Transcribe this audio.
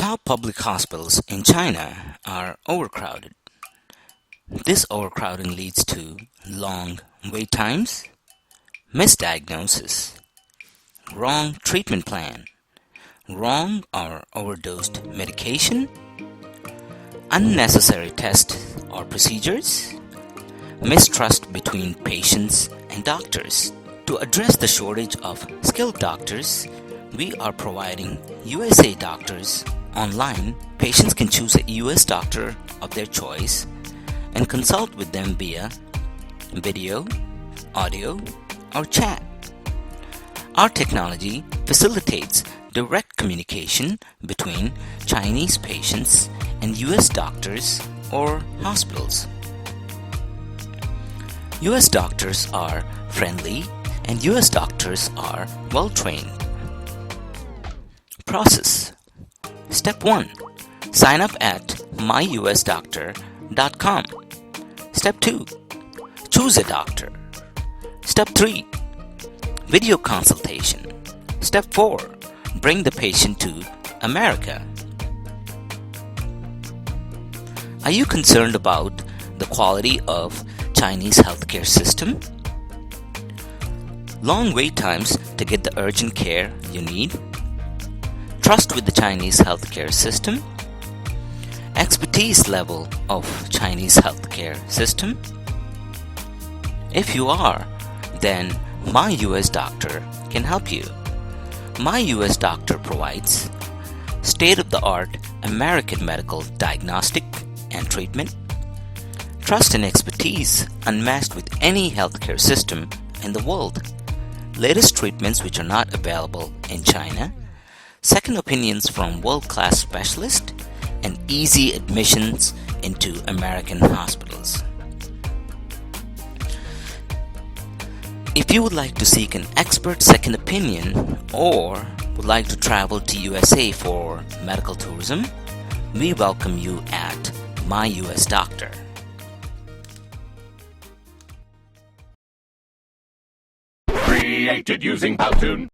Top public hospitals in China are overcrowded. This overcrowding leads to long wait times, misdiagnosis, wrong treatment plan, wrong or overdosed medication, unnecessary tests or procedures, mistrust between patients and doctors. To address the shortage of skilled doctors, we are providing USA doctors online. Patients can choose a US doctor of their choice and consult with them via video, audio, or chat. Our technology facilitates direct communication between Chinese patients and US doctors or hospitals. US doctors are friendly and US doctors are well trained. Process. Step 1. Sign up at myusdoctor.com. Step 2. Choose a doctor. Step 3. Video consultation. Step 4. Bring the patient to America. Are you concerned about the quality of Chinese healthcare system? Long wait times to get the urgent care you need? Trust with the Chinese healthcare system? Expertise level of Chinese healthcare system? If you are, then My US Doctor can help you. My US Doctor provides state-of-the-art American medical diagnostic and treatment, trust and expertise unmatched with any healthcare system in the world, latest treatments which are not available in China, second opinions from world-class specialists, and easy admissions into American hospitals. If you would like to seek an expert second opinion or would like to travel to USA for medical tourism, we welcome you at My US Doctor. Created using Powtoon.